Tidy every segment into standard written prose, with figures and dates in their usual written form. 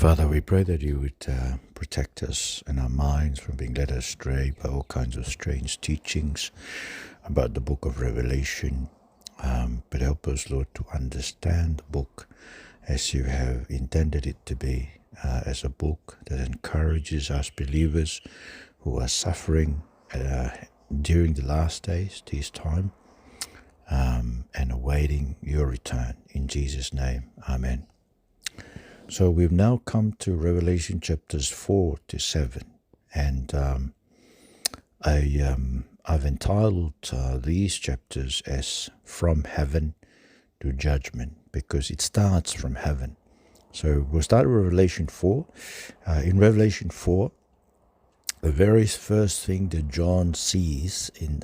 Father, we pray that you would protect us and our minds from being led astray by all kinds of strange teachings about the book of Revelation. But help us, Lord, to understand the book as you have intended it to be, as a book that encourages us believers who are suffering during the last days, this time, and awaiting your return. In Jesus' name, amen. So we've now come to Revelation chapters 4 to 7, and I've entitled these chapters as From Heaven to Judgment, because it starts from heaven. So we'll start with Revelation 4. In Revelation 4, the very first thing that John sees in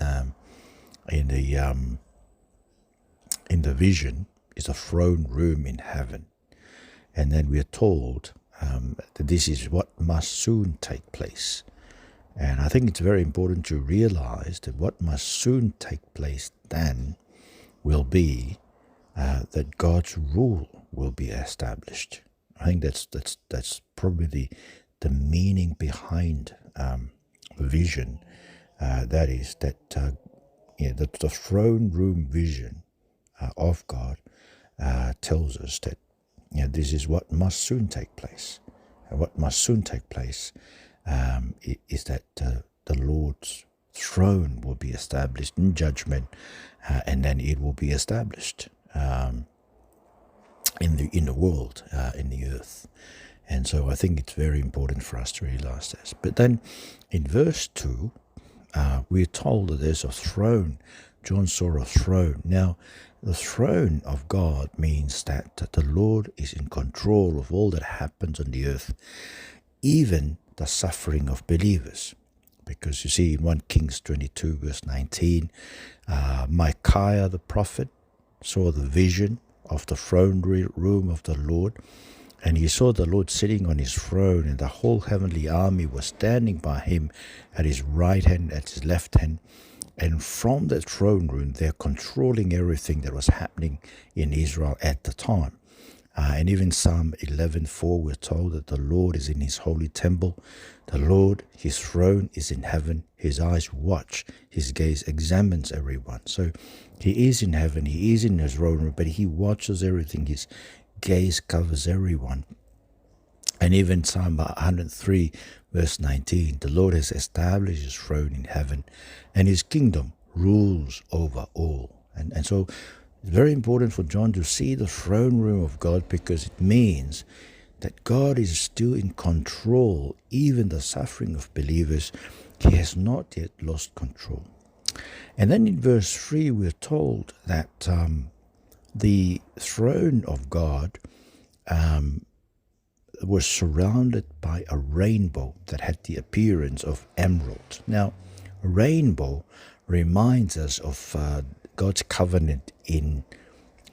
the vision is a throne room in heaven. And then we are told that this is what must soon take place. And I think it's very important to realize that what must soon take place then will be that God's rule will be established. I think that's probably the meaning behind the vision. That is that the throne room vision of God tells us that this is what must soon take place. And what must soon take place is that the Lord's throne will be established in judgment, and then it will be established in the world, in the earth. And so I think it's very important for us to realize this. But then in verse 2, we're told that there's a throne. John saw a throne. Now, the throne of God means that the Lord is in control of all that happens on the earth, even the suffering of believers. Because you see in 1 Kings 22 verse 19, Micaiah the prophet saw the vision of the throne room of the Lord, and he saw the Lord sitting on his throne, and the whole heavenly army was standing by him at his right hand, at his left hand. And from that throne room, they're controlling everything that was happening in Israel at the time. And even Psalm 11:4, we're told that the Lord is in his holy temple. The Lord, his throne is in heaven. His eyes watch. His gaze examines everyone. So he is in heaven. He is in his throne room, but he watches everything. His gaze covers everyone. And even Psalm 103 verse 19, the Lord has established his throne in heaven, and his kingdom rules over all. And so it's very important for John to see the throne room of God, because it means that God is still in control, even the suffering of believers. He has not yet lost control. And then in verse 3, we're told that the throne of God was surrounded by a rainbow that had the appearance of emerald. Now, a rainbow reminds us of God's covenant in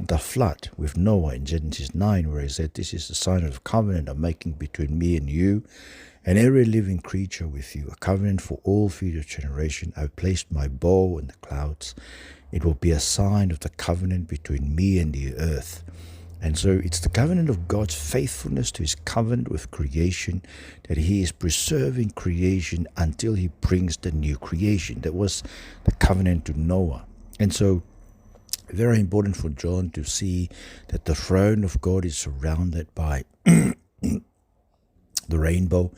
the flood with Noah in Genesis 9, where he said, "This is the sign of covenant I'm making between me and you and every living creature with you, a covenant for all future generations. I've placed my bow in the clouds. It will be a sign of the covenant between me and the earth." And so it's the covenant of God's faithfulness to his covenant with creation, that he is preserving creation until he brings the new creation. That was the covenant to Noah. And so very important for John to see that the throne of God is surrounded by the rainbow.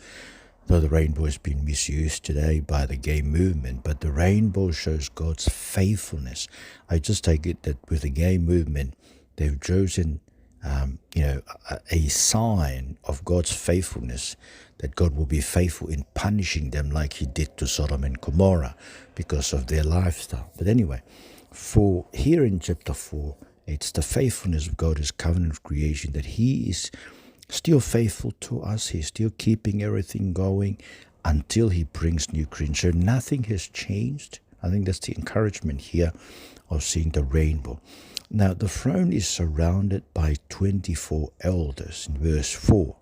Though the rainbow has been misused today by the gay movement, but the rainbow shows God's faithfulness. I just take it that with the gay movement, they've chosen a sign of God's faithfulness, that God will be faithful in punishing them like he did to Sodom and Gomorrah because of their lifestyle. But anyway, for here in chapter 4, it's the faithfulness of God, his covenant of creation, that he is still faithful to us. He's still keeping everything going until he brings new creation. So nothing has changed. I think that's the encouragement here of seeing the rainbow. Now, the throne is surrounded by 24 elders. In verse 4,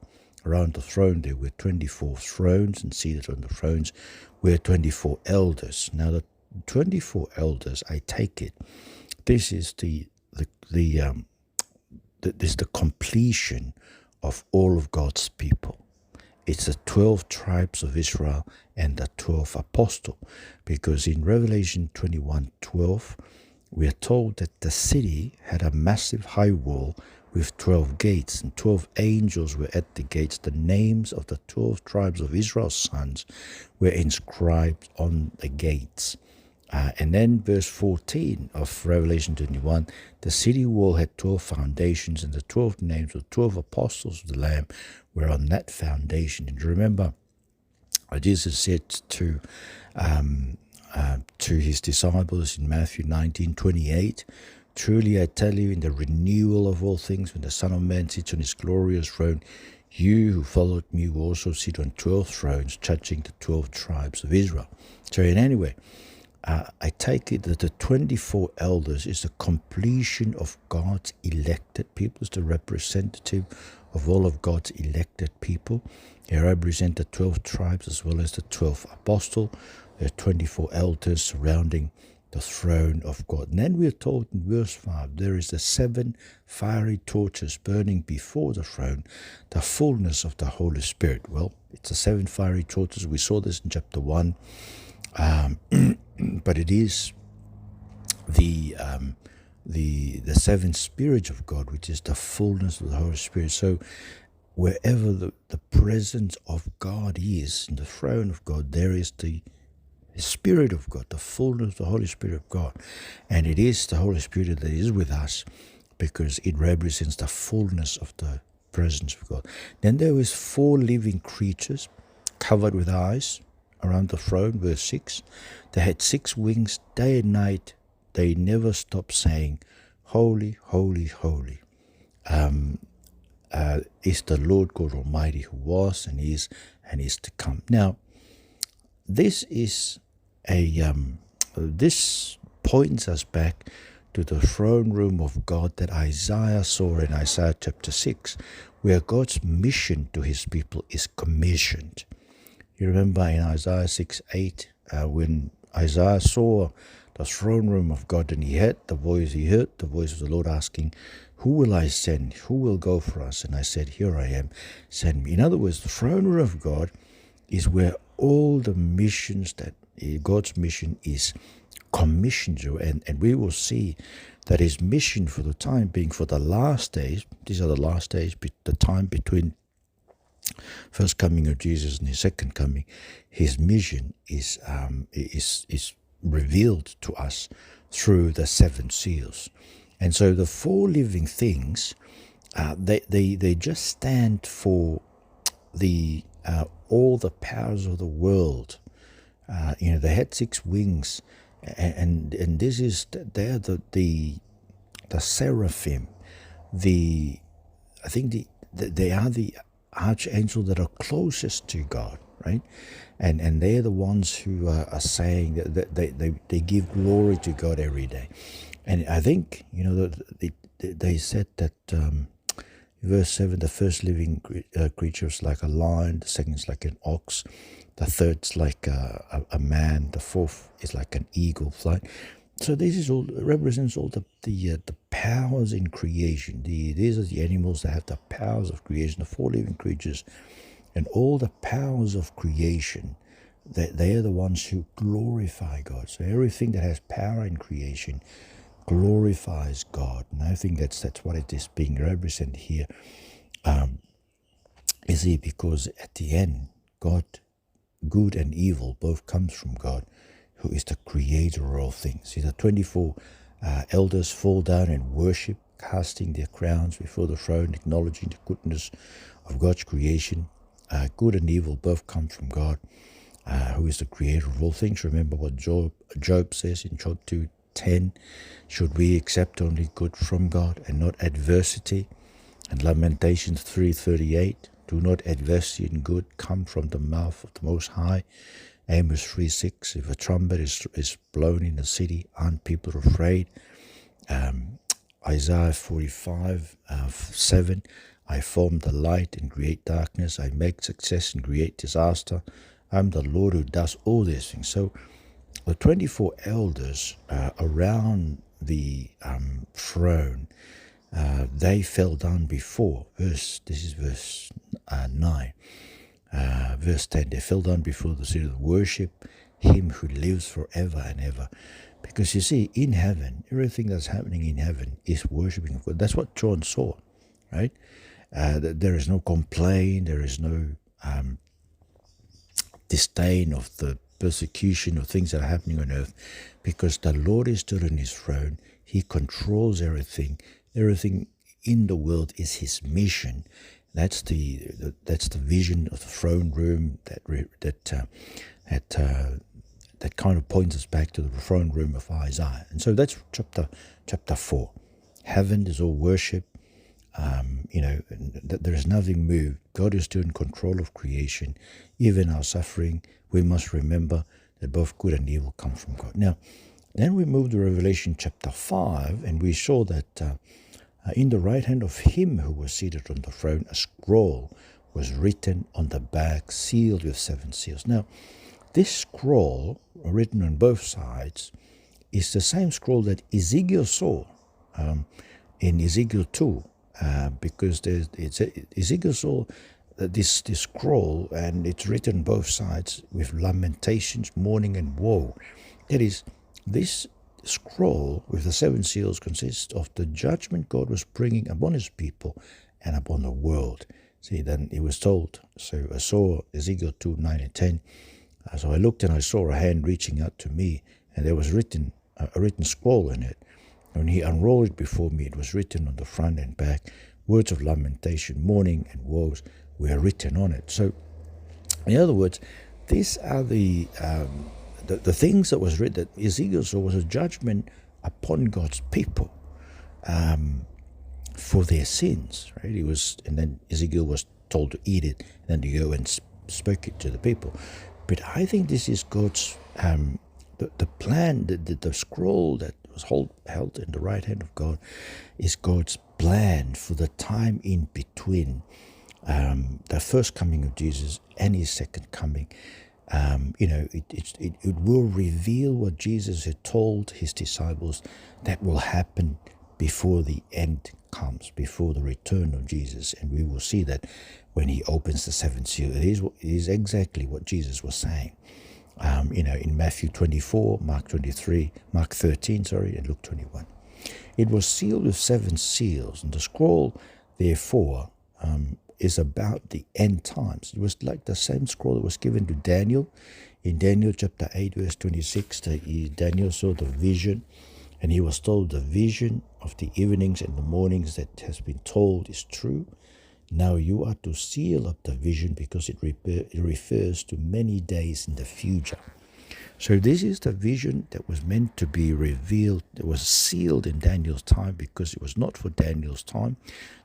around the throne there were 24 thrones, and seated on the thrones were 24 elders. Now, the 24 elders, I take it, this is the completion of all of God's people. It's the 12 tribes of Israel and the 12 apostles. Because in Revelation 21:12, we are told that the city had a massive high wall with 12 gates, and 12 angels were at the gates. The names of the 12 tribes of Israel's sons were inscribed on the gates. And then verse 14 of Revelation 21, the city wall had 12 foundations, and the 12 names of 12 apostles of the Lamb were on that foundation. And remember, Jesus said to his disciples in Matthew 19:28, truly I tell you, in the renewal of all things, when the Son of Man sits on his glorious throne, you who followed me will also sit on 12 thrones, judging the 12 tribes of Israel. So in any way, I take it that the 24 elders is the completion of God's elected people. It's the representative of all of God's elected people. They represent the 12 tribes as well as the 12 apostles. There are 24 elders surrounding the throne of God. And then we are told in verse 5, there is the 7 fiery torches burning before the throne, the fullness of the Holy Spirit. Well, it's the 7 fiery torches. We saw this in chapter 1. But it is the 7 spirits of God, which is the fullness of the Holy Spirit. So wherever the presence of God is, in the throne of God, there is the Spirit of God, the fullness of the Holy Spirit of God. And it is the Holy Spirit that is with us because it represents the fullness of the presence of God. Then there is 4 living creatures covered with eyes around the throne, verse 6. They had 6 wings day and night. They never stopped saying, holy, holy, holy is the Lord God Almighty, who was and is to come. Now, this is this points us back to the throne room of God that Isaiah saw in Isaiah chapter 6, where God's mission to his people is commissioned. You remember in Isaiah 6:8, when Isaiah saw the throne room of God and he heard the voice of the Lord asking, who will I send? Who will go for us? And I said, here I am, send me. In other words, the throne room of God is where all the missions that God's mission is commissioned to. And we will see that his mission for the time being, for the last days, these are the last days, the time between first coming of Jesus and his second coming, his mission is revealed to us through the 7 seals. And so the 4 living things, they just stand for the all the powers of the world. They had 6 wings, and this is they're the seraphim. They are the archangel that are closest to God, right? And they're the ones who are saying that they give glory to God every day. And I think, they said that verse 7, the first living creature is like a lion, the second is like an ox, the third's like a man, the fourth is like an eagle flight. So this is all represents all the powers in creation. These are the animals that have the powers of creation, the 4 living creatures, and all the powers of creation. They are the ones who glorify God. So everything that has power in creation glorifies God, and I think that's what it is being represented here. Is it because at the end, God, good and evil, both comes from God, who is the creator of all things. See, the 24 elders fall down and worship, casting their crowns before the throne, acknowledging the goodness of God's creation. Good and evil both come from God, who is the creator of all things. Remember what Job says in Job 2:10, should we accept only good from God and not adversity? And Lamentations 3:38, do not adversity and good come from the mouth of the Most High? Amos 3:6, if a trumpet is blown in a city, aren't people afraid? Isaiah 45:7, I form the light and create darkness. I make success and create disaster. I'm the Lord who does all these things. So the 24 elders around the throne, they fell down before. This is verse 9. Verse 10, they fell down before the seat of worship, him who lives forever and ever. Because you see, in heaven, everything that's happening in heaven is worshiping God. That's what John saw, right? There is no complaint, there is no disdain of the persecution or things that are happening on earth, because the Lord is still on his throne. He controls everything. Everything in the world is his mission. That's the vision of the throne room that kind of points us back to the throne room of Isaiah. And so that's chapter 4. Heaven is all worship. There is nothing moved. God is still in control of creation. Even our suffering, we must remember that both good and evil come from God. Now, then we move to Revelation chapter 5, and we saw that in the right hand of him who was seated on the throne, a scroll was written on the back, sealed with 7 seals. Now, this scroll, written on both sides, is the same scroll that Ezekiel saw in Ezekiel 2, because Ezekiel saw this scroll, and it's written both sides with lamentations, mourning, and woe. That is, this scroll with the 7 seals consists of the judgment God was bringing upon his people and upon the world. See, then he was told, so I saw Ezekiel 2, 9 and 10. So I looked and I saw a hand reaching out to me, and there was a written scroll in it. When he unrolled it before me, it was written on the front and back. Words of lamentation, mourning, and woes were written on it. So, in other words, these are the things that was written that Ezekiel saw was a judgment upon God's people for their sins. Right? And then Ezekiel was told to eat it, and then to go and spoke it to the people. But I think this is God's the plan, the scroll that was held in the right hand of God is God's plan for the time in between the first coming of Jesus and his second coming. It will reveal what Jesus had told his disciples that will happen before the end comes, before the return of Jesus. And we will see that when he opens the 7th seal. It is exactly what Jesus was saying. In Matthew 24, Mark 13, and Luke 21. It was sealed with 7 seals, and the scroll, therefore, is about the end times. It was like the same scroll that was given to Daniel. In Daniel chapter 8, verse 26, Daniel saw the vision, and he was told the vision of the evenings and the mornings that has been told is true. Now you are to seal up the vision because it refers to many days in the future. So this is the vision that was meant to be revealed. It was sealed in Daniel's time because it was not for Daniel's time.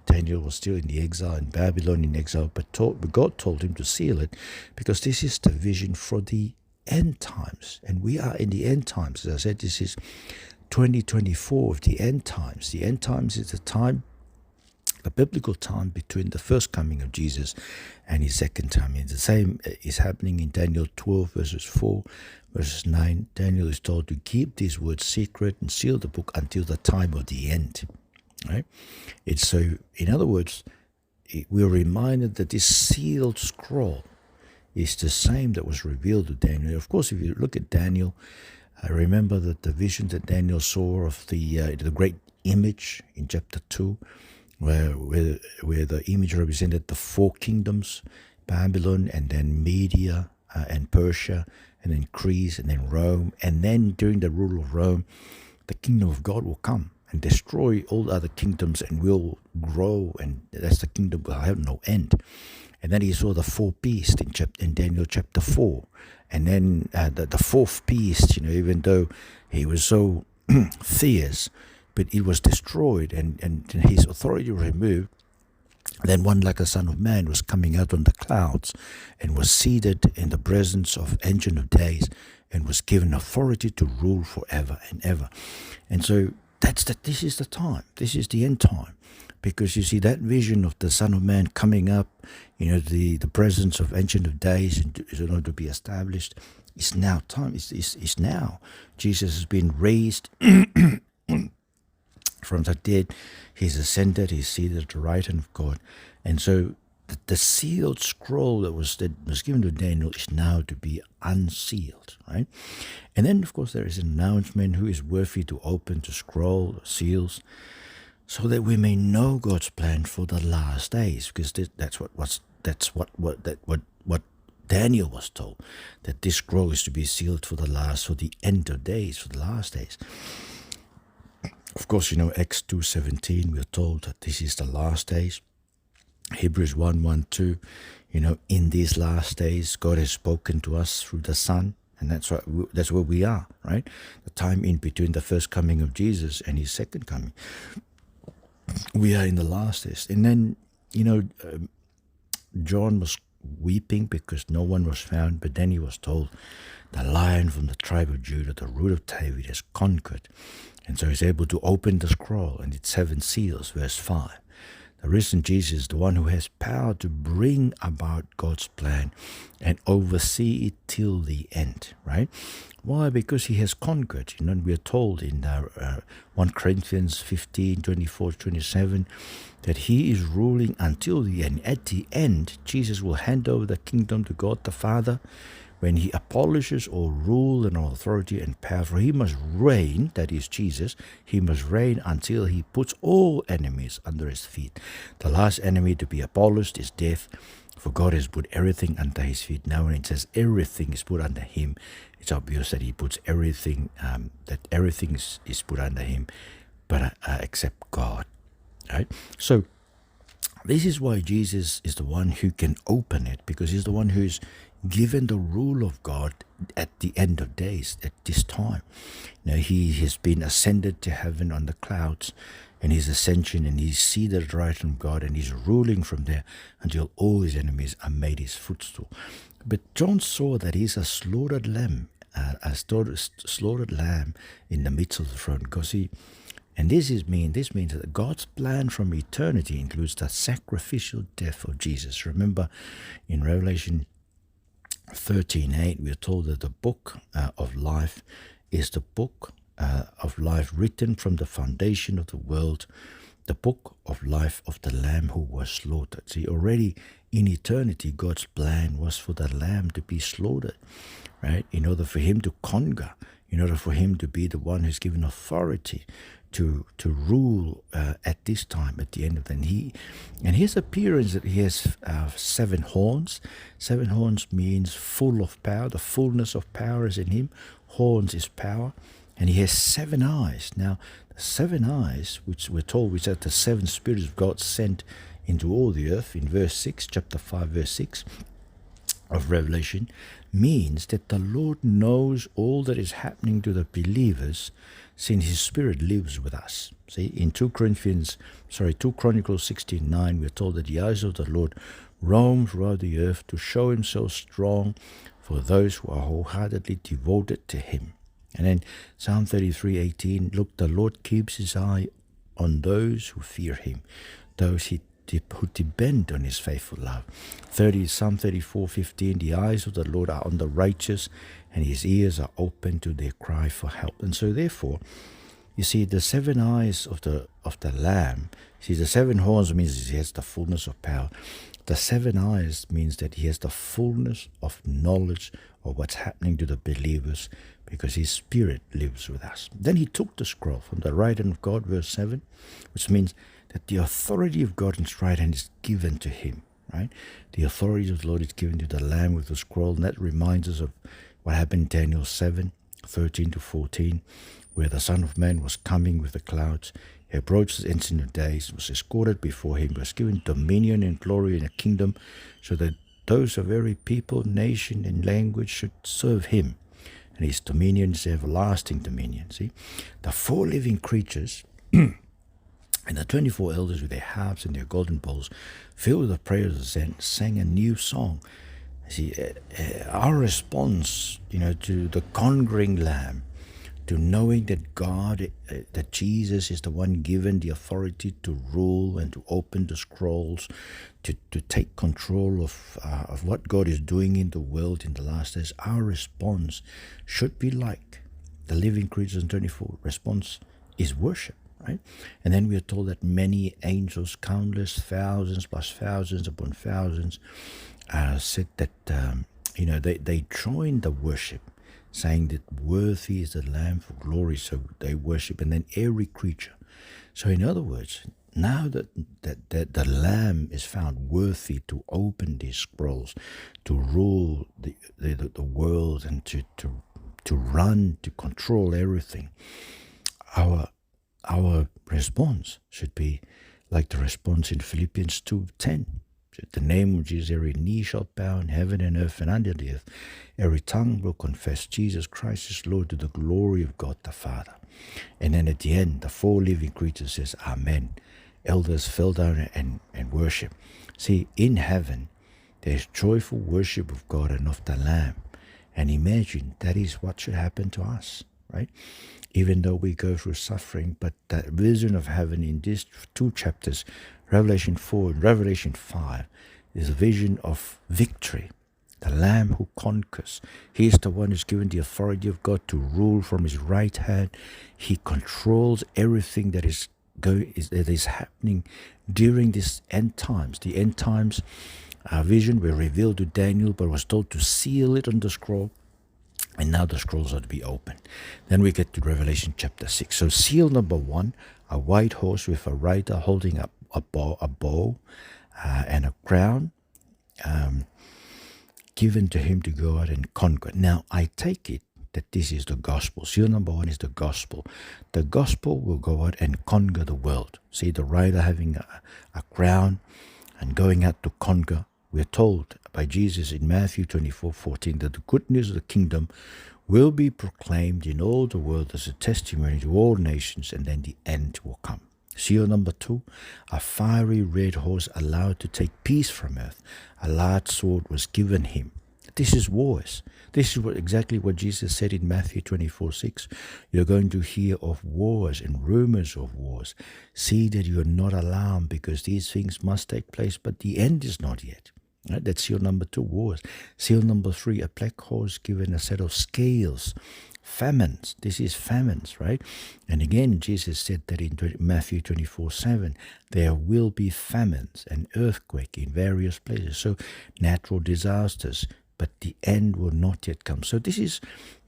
Daniel was still in the exile in Babylon in exile, but God told him to seal it because this is the vision for the end times. And we are in the end times. As I said, this is 2024 of the end times. The end times is the time, the biblical time between the first coming of Jesus and his second coming. The same is happening in Daniel 12, verses 4, verses 9. Daniel is told to keep these words secret and seal the book until the time of the end. Right? It's so, in other words, we're reminded that this sealed scroll is the same that was revealed to Daniel. Of course, if you look at Daniel, I remember that the vision that Daniel saw of the great image in chapter 2, where the image represented the 4 kingdoms, Babylon, and then Media, and Persia, and then Greece, and then Rome. And then during the rule of Rome, the kingdom of God will come and destroy all other kingdoms and will grow, and that's the kingdom will have no end. And then he saw the 4 beasts in Daniel chapter 4. And then the 4th beast, even though he was so fierce, but it was destroyed and his authority removed. Then one like a son of man was coming out on the clouds and was seated in the presence of Ancient of Days and was given authority to rule forever and ever. And so this is the time. This is the end time. Because you see that vision of the Son of Man coming up, the presence of Ancient of Days in order to be established, is now time. It's now. Jesus has been raised. from the dead. He's ascended. He's seated at the right hand of God. And so the sealed scroll that was given to Daniel is now to be unsealed, right? And then, of course, there is an announcement: who is worthy to open the scroll, the seals, so that we may know God's plan for the last days. Because that's what Daniel was told, that this scroll is to be sealed for the end of days, for the last days. Of course, Acts 2:17, we are told that this is the last days. Hebrews 1:1-2, in these last days, God has spoken to us through the Son, and that's where we are, right? The time in between the first coming of Jesus and his second coming. We are in the last days. And then, John was weeping because no one was found, but then he was told, the Lion from the tribe of Judah, the root of David, has conquered. And so he's able to open the scroll and its 7 seals, verse 5. The risen Jesus is the one who has power to bring about God's plan and oversee it till the end, right? Why? Because he has conquered. We are told in 1 Corinthians 15:24-27 that he is ruling until the end. At the end, Jesus will hand over the kingdom to God the Father when he abolishes all rule and all authority and power. For he must reign, that is Jesus, he must reign until he puts all enemies under his feet. The last enemy to be abolished is death, for God has put everything under his feet. Now when it says everything is put under him, it's obvious that he puts everything, that everything is put under him, but except God. Right? So this is why Jesus is the one who can open it, because he's the one who's given the rule of God at the end of days, at this time. He has been ascended to heaven on the clouds, and his ascension, and he's seated at the right hand of God, and he's ruling from there until all his enemies are made his footstool. But John saw that he's a slaughtered lamb, slaughtered lamb in the midst of the throne, because this means that God's plan from eternity includes the sacrificial death of Jesus. Remember, in Revelation 13:8, we are told that the book of life is the book of life written from the foundation of the world, the book of life of the Lamb who was slaughtered. See, already in eternity, God's plan was for the Lamb to be slaughtered, right? In order for him to conquer, in order for him to be the one who's given authority to rule at this time, at the end of the day. And his appearance, that he has 7 horns. 7 horns means full of power. The fullness of power is in him. Horns is power. And he has 7 eyes. Now, the 7 eyes, which we're told, which are the 7 spirits of God sent into all the earth, in verse 6, chapter 5, verse 6 of Revelation, means that the Lord knows all that is happening to the believers, since his spirit lives with us. See, in 2 Chronicles 16:9, we're told that the eyes of the Lord roam throughout the earth to show himself strong for those who are wholeheartedly devoted to him. And then Psalm 33:18, look, the Lord keeps his eye on those who fear him, those who depend on his faithful love. Psalm 34:15, the eyes of the Lord are on the righteous, and his ears are open to their cry for help. And so therefore, you see, the 7 eyes of the Lamb, see, the 7 horns means he has the fullness of power. The 7 eyes means that he has the fullness of knowledge of what's happening to the believers, because his spirit lives with us. Then he took the scroll from the right hand of God, verse 7, which means that the authority of God in his right hand is given to him, right? The authority of the Lord is given to the Lamb with the scroll, and that reminds us of what happened in Daniel 7:13-14, where the Son of Man was coming with the clouds. He approached the Ancient of Days, was escorted before him, was given dominion and glory and a kingdom, so that those of every people, nation, and language should serve him. And his dominion is everlasting dominion. See, the 4 living creatures and the 24 elders with their harps and their golden bowls, filled with the prayers of saints, sang a new song. See, our response, to the conquering Lamb, to knowing that God, that Jesus is the one given the authority to rule and to open the scrolls, to take control of what God is doing in the world in the last days. Our response should be like the living creatures in 24. Response is worship, right? And then we are told that many angels, countless thousands plus thousands upon thousands, said that they joined the worship, saying that worthy is the Lamb for glory. So they worship, and then every creature. So in other words, now that the Lamb is found worthy to open these scrolls, to rule the world, and to run, to control everything, our response should be like the response in Philippians 2:10. The name of Jesus, every knee shall bow in heaven and earth and under the earth. Every tongue will confess Jesus Christ is Lord, to the glory of God the Father. And then at the end, the four living creatures says, Amen. Elders fell down and worship. See, in heaven, there's joyful worship of God and of the Lamb. And imagine that is what should happen to us, right? Even though we go through suffering, but that vision of heaven in these two chapters, Revelation 4 and Revelation 5, is a vision of victory. The Lamb who conquers. He is the one who's given the authority of God to rule from his right hand. He controls everything that is happening during this end times. The end times vision were revealed to Daniel, but was told to seal it on the scroll. And now the scrolls are to be opened. Then we get to Revelation chapter 6. So seal number 1, a white horse with a rider holding up a bow and a crown, given to him to go out and conquer. Now, I take it that this is the gospel. Seal number 1 is the gospel. The gospel will go out and conquer the world. See, the rider having a crown and going out to conquer. We're told by Jesus in Matthew 24:14 that the good news of the kingdom will be proclaimed in all the world as a testimony to all nations, and then the end will come. Seal number 2, a fiery red horse allowed to take peace from earth. A large sword was given him. This is wars. This is exactly what Jesus said in Matthew 24:6. You're going to hear of wars and rumors of wars. See that you're not alarmed, because these things must take place, but the end is not yet. Right? That's seal number 2, wars. Seal number 3, a black horse given a set of scales. Famines. This is famines, right? And again, Jesus said that in Matthew 24:7, there will be famines and earthquake in various places. So natural disasters, but the end will not yet come. So this is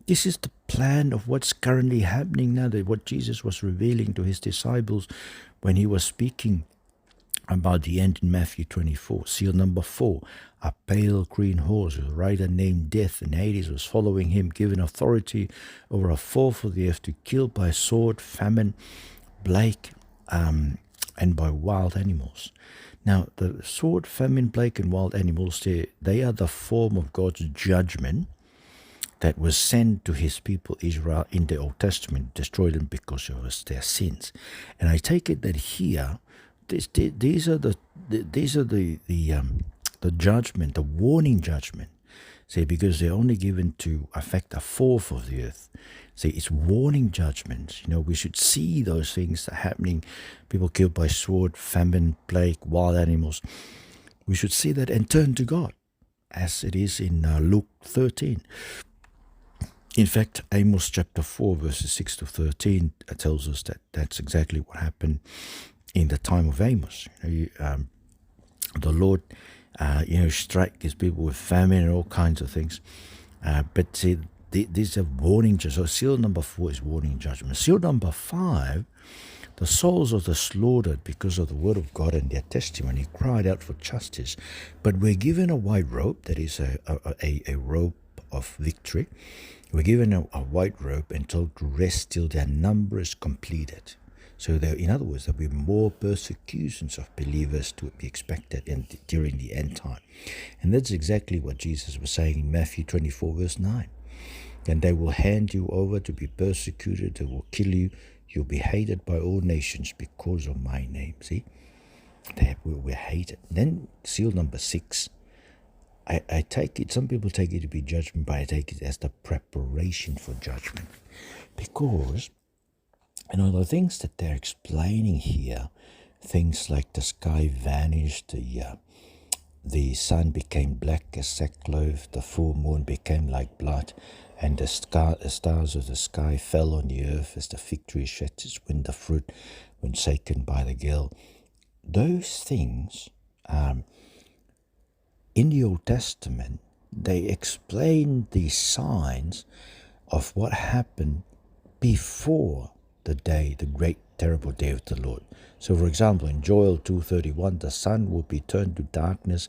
the plan of what's currently happening now, that what Jesus was revealing to his disciples when he was speaking about the end in Matthew 24. Seal number 4, a pale green horse with a rider named Death, and Hades was following him, given authority over a fourth of the earth to kill by sword, famine, plague, and by wild animals. Now, the sword, famine, plague, and wild animals, they are the form of God's judgment that was sent to his people Israel in the Old Testament, destroy them because of their sins. And I take it that here, these are the judgment, the warning judgment. See, because they're only given to affect a fourth of the earth. See, it's warning judgments. We should see those things that are happening. People killed by sword, famine, plague, wild animals. We should see that and turn to God, as it is in Luke 13. In fact, Amos chapter 4, verses 6 to 13 tells us that that's exactly what happened in the time of Amos. The Lord, strike his people with famine and all kinds of things. But see, these are warning judgments. So seal number 4 is warning judgment. Seal number 5, the souls of the slaughtered because of the word of God and their testimony cried out for justice. But we're given a white robe, that is a robe of victory. We're given a white robe and told to rest till their number is completed. So in other words, there'll be more persecutions of believers to be expected during the end time. And that's exactly what Jesus was saying in Matthew 24, verse 9. And they will hand you over to be persecuted, they will kill you, you'll be hated by all nations because of my name. See? We're hated. Then seal number 6. I take it, some people take it to be judgment, but I take it as the preparation for judgment. Because the things that they're explaining here, things like the sky vanished, the sun became black as sackcloth, the full moon became like blood, and the stars of the sky fell on the earth as the fig tree sheds its winter fruit when shaken by the gale. Those things, in the Old Testament, they explain the signs of what happened before the day, the great terrible day of the Lord. So for example, in Joel 2:31, the sun will be turned to darkness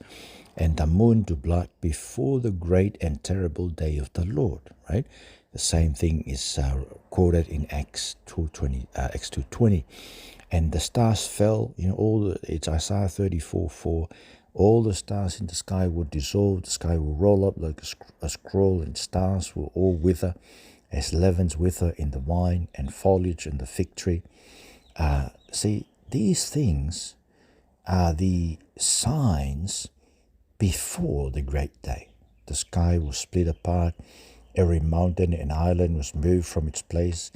and the moon to blood before the great and terrible day of the Lord, right? The same thing is quoted in Acts 2:20. And the stars fell, it's Isaiah 34:4. All the stars in the sky will dissolve, the sky will roll up like a scroll, and stars will all wither, as leavens wither in the wine, and foliage in the fig tree. See, these things are the signs before the great day. The sky will split apart, every mountain and island was moved from its place.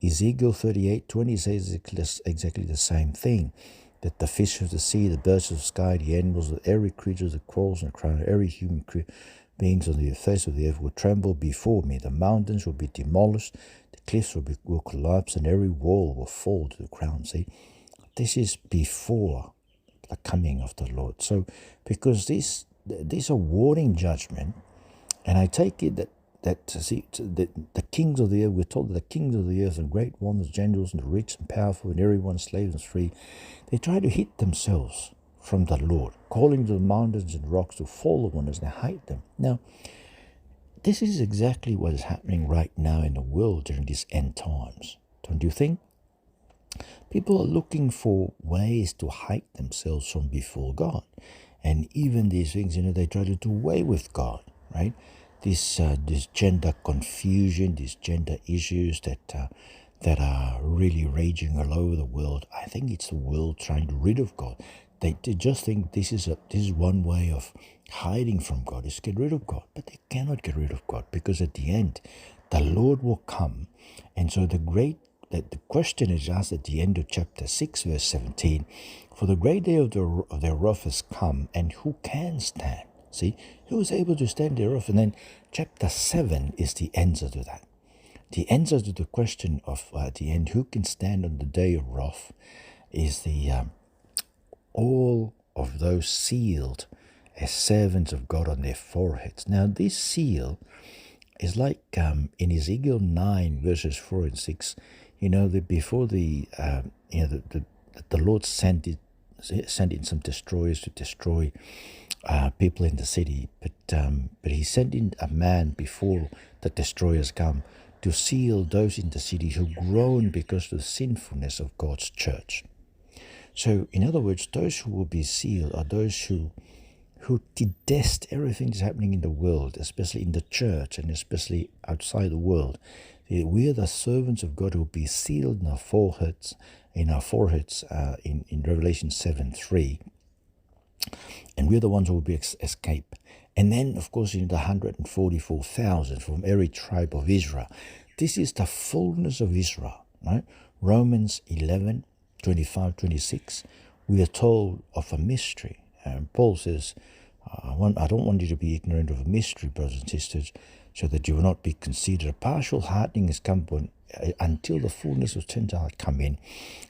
Ezekiel 38:20 says exactly the same thing, that the fish of the sea, the birds of the sky, the animals, every creature that crawls on the ground, every human beings on the face of the earth will tremble before me. The mountains will be demolished, the cliffs will collapse, and every wall will fall to the ground. See, this is before the coming of the Lord. So, because these are warning judgment, and I take it that the kings of the earth, we're told that the kings of the earth and great ones, generals, and the rich and powerful, and everyone, slaves and free, they try to hid themselves from the Lord, calling to the mountains and rocks to fall upon us and hide them. Now, this is exactly what is happening right now in the world during these end times. Don't you think? People are looking for ways to hide themselves from before God. And even these things, they try to do away with God, right? This gender confusion, these gender issues that are really raging all over the world. I think it's the world trying to rid of God. They just think this is one way of hiding from God, is to get rid of God. But they cannot get rid of God, because at the end, the Lord will come. And so the question is asked at the end of chapter 6, verse 17, for the great day of their wrath has come, and who can stand? See, who is able to stand thereof? And then chapter 7 is the answer to that. The answer to the question of the end, who can stand on the day of wrath, is all of those sealed as servants of God on their foreheads. Now, this seal is like in Ezekiel 9, verses 4 and 6, that before the Lord sent in some destroyers to destroy people in the city, but he sent in a man before the destroyers come to seal those in the city who groan because of the sinfulness of God's church. So, in other words, those who will be sealed are those who detest everything that's happening in the world, especially in the church and especially outside the world. We are the servants of God who will be sealed in our foreheads, in Revelation 7:3. And we're the ones who will be escape. And then, of course, the 144,000 from every tribe of Israel. This is the fullness of Israel, right? Romans 11:25-26. We are told of a mystery. And Paul says, I don't want you to be ignorant of a mystery, brothers and sisters, so that you will not be conceited. A partial hardening is come until the fullness of Gentiles come in.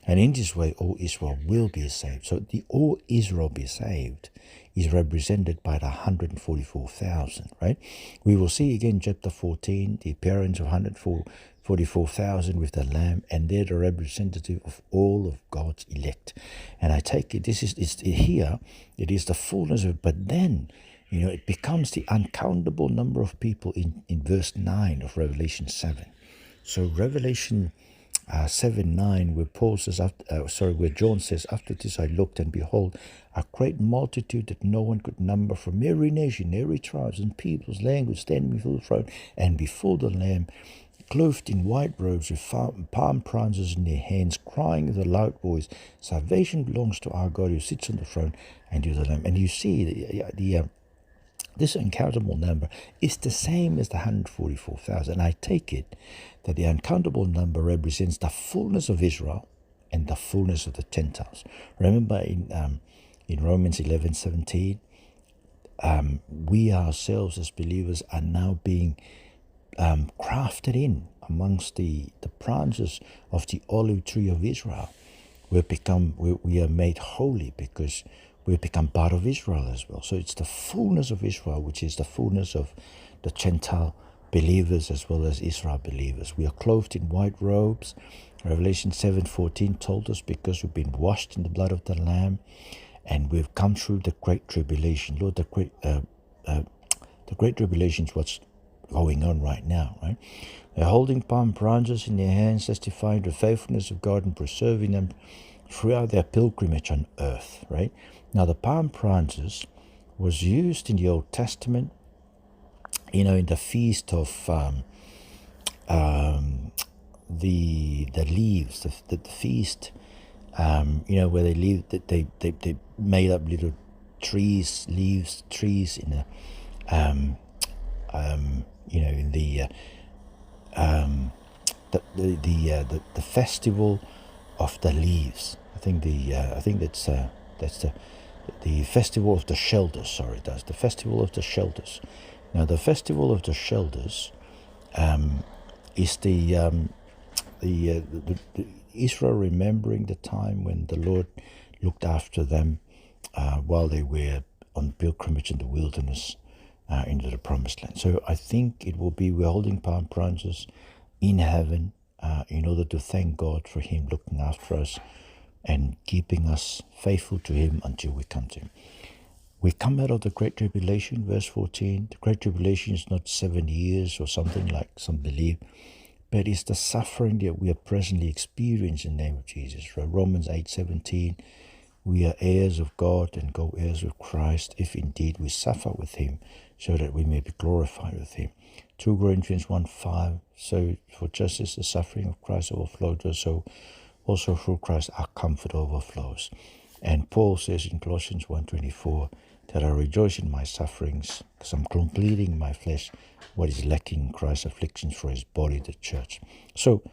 And in this way, all Israel will be saved. So the all Israel be saved is represented by the 144,000, right? We will see again chapter 14, the appearance of 144,000 with the Lamb, and they're the representative of all of God's elect. And I take it, here, it is the fullness of it, but then, it becomes the uncountable number of people in verse 9 of Revelation 7. So Revelation 7:9, where John says, after this I looked, and behold, a great multitude that no one could number, from every nation, every tribe and peoples, language, standing before the throne and before the Lamb, clothed in white robes with palm branches in their hands, crying with a loud voice, salvation belongs to our God who sits on the throne and to the Lamb. And you see this uncountable number is the same as the 144,000. I take it that the uncountable number represents the fullness of Israel and the fullness of the Gentiles. Remember in Romans 11:17, we ourselves as believers are now being crafted in amongst the branches of the olive tree of Israel. We are made holy because we've become part of Israel as well. So it's the fullness of Israel, which is the fullness of the Gentile believers as well as Israel believers. We are clothed in white robes. Revelation 7:14 told us, because we've been washed in the blood of the Lamb, and we've come through the great tribulation. Lord, the great tribulation is what's going on right now, right? They're holding palm branches in their hands, testifying the faithfulness of God and preserving them throughout their pilgrimage on earth, right? Now, the palm branches was used in the Old Testament, in the feast of the leaves, the feast, where they leave, they made up little trees, leaves, trees in in the festival of the leaves. I think that's the festival of the shelters. Sorry, that's the festival of the shelters. Now, the festival of the shelters is the Israel remembering the time when the Lord looked after them while they were on pilgrimage in the wilderness into the promised land. So I think it will be, we're holding palm branches in heaven in order to thank God for Him looking after us and keeping us faithful to Him until we come to Him. We come out of the Great Tribulation, verse 14. The Great Tribulation is not 7 years or something like some believe, but it's the suffering that we are presently experiencing in the name of Jesus. Romans 8:17, we are heirs of God and co-heirs with Christ, if indeed we suffer with Him, so that we may be glorified with Him. 2 Corinthians 1:5, so for just as the suffering of Christ overflowed us, so also through Christ our comfort overflows. And Paul says in Colossians 1:24 that I rejoice in my sufferings, because I'm completing in my flesh what is lacking in Christ's afflictions for His body, the church. So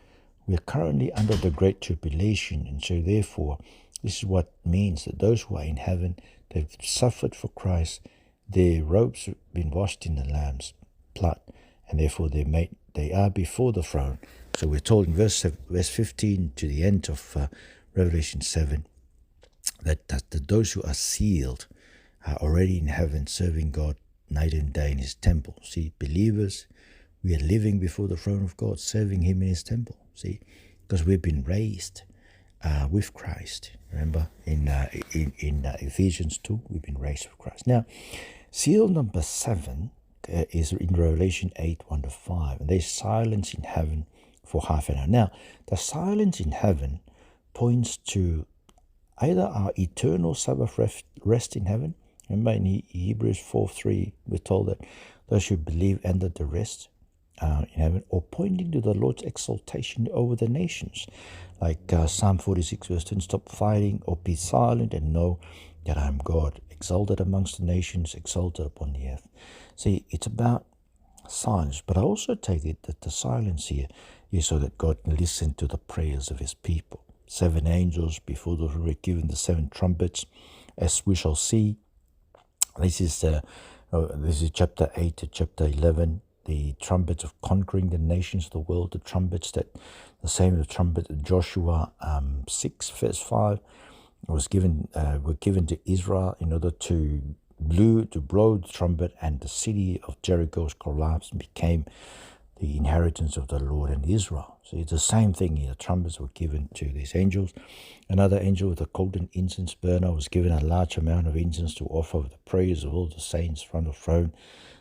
we are currently under the Great Tribulation, and so therefore this is what means that those who are in heaven, they've suffered for Christ, their robes have been washed in the Lamb's blood, and therefore they are before the throne. So we're told in verse 15 to the end of Revelation 7 that those who are sealed are already in heaven serving God night and day in His temple. See, believers, we are living before the throne of God, serving Him in His temple. See, because we've been raised with Christ. Remember, in Ephesians 2, we've been raised with Christ. Now, seal number 7 is in Revelation 8:1-5, and there's silence in heaven for half an hour. Now, the silence in heaven points to either our eternal Sabbath rest in heaven. Remember in Hebrews 4:3, we're told that those who believe entered the rest in heaven, or pointing to the Lord's exaltation over the nations, like Psalm 46 verse 10, stop fighting or be silent and know that I am God, exalted amongst the nations, exalted upon the earth. See, it's about silence, but I also take it that the silence here is so that God can listen to the prayers of His people. 7 angels before those who were given the 7 trumpets, as we shall see. This is chapter 8 to chapter 11. The trumpets of conquering the nations of the world. The trumpets the trumpet of Joshua 6 verse 5 were given to Israel in order to blow the trumpet, and the city of Jericho collapsed and became the inheritance of the Lord and Israel. So it's the same thing here. The trumpets were given to these angels. Another angel with a golden incense burner was given a large amount of incense to offer with the prayers of all the saints in front of the throne.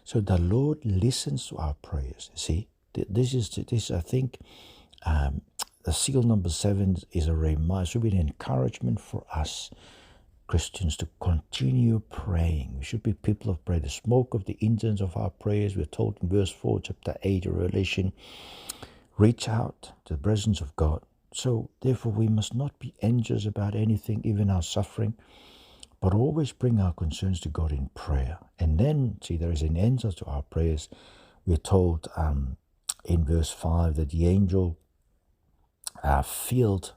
So the Lord listens to our prayers. See, this I think the seal number 7 is a reminder, should be an encouragement for us Christians to continue praying. We should be people of prayer. The smoke of the incense of our prayers, we're told in verse 4, chapter 8 of Revelation, reach out to the presence of God. So therefore we must not be anxious about anything, even our suffering, but always bring our concerns to God in prayer. And then, see, there is an answer to our prayers. We're told in verse 5 that the angel filled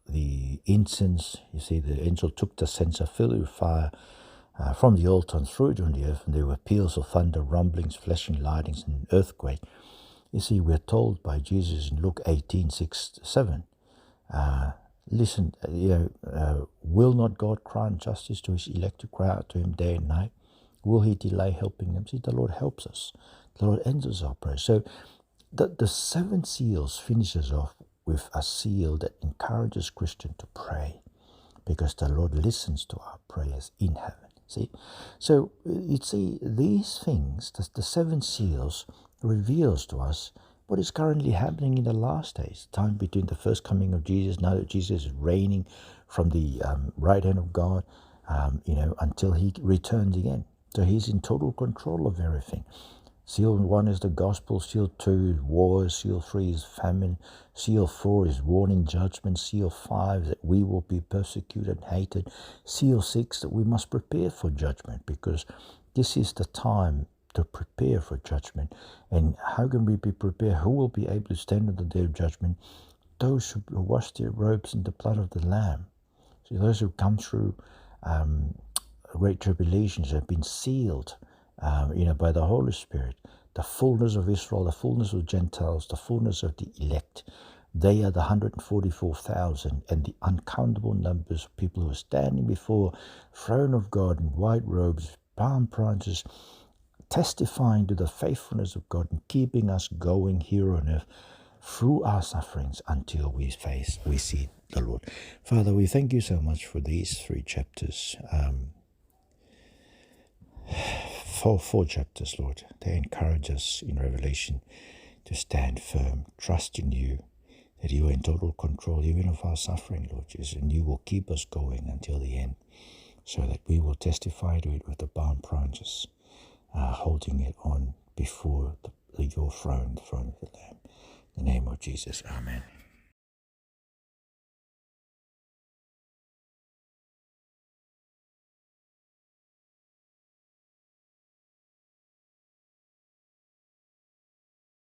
the incense. You see, the angel took the censer, filled it with fire, from the old times through on the earth, and there were peals of thunder, rumblings, flashing, lightnings, and an earthquake. You see, we're told by Jesus in Luke 18:6-7, listen, will not God grant justice to his elect to cry out to him day and night? Will he delay helping them? See, the Lord helps us. The Lord answers our prayers. So the 7 seals finishes off with a seal that encourages Christian to pray, because the Lord listens to our prayers in heaven. See, so you see, these things, the 7 seals reveals to us what is currently happening in the last days, time between the first coming of Jesus, now that Jesus is reigning from the right hand of God, until he returns again. So he's in total control of everything. Seal 1 is the gospel, seal 2 is war, seal 3 is famine, seal 4 is warning, judgment, seal 5 that we will be persecuted and hated, seal 6 that we must prepare for judgment, because this is the time to prepare for judgment. And how can we be prepared? Who will be able to stand on the day of judgment? Those who wash their robes in the blood of the Lamb. So those who come through great tribulations have been sealed by the Holy Spirit. The fullness of Israel, the fullness of Gentiles, the fullness of the elect. They are the 144,000 and the uncountable numbers of people who are standing before the throne of God in white robes, palm branches, testifying to the faithfulness of God and keeping us going here on earth through our sufferings until we see the Lord. Father, we thank you so much for these 3 chapters. 4 chapters, Lord. They encourage us in Revelation to stand firm, trust in you, that you are in total control even of our suffering, Lord Jesus, and you will keep us going until the end, so that we will testify to it with the palm branches, holding it on before your throne, the throne of the Lamb. In the name of Jesus, amen.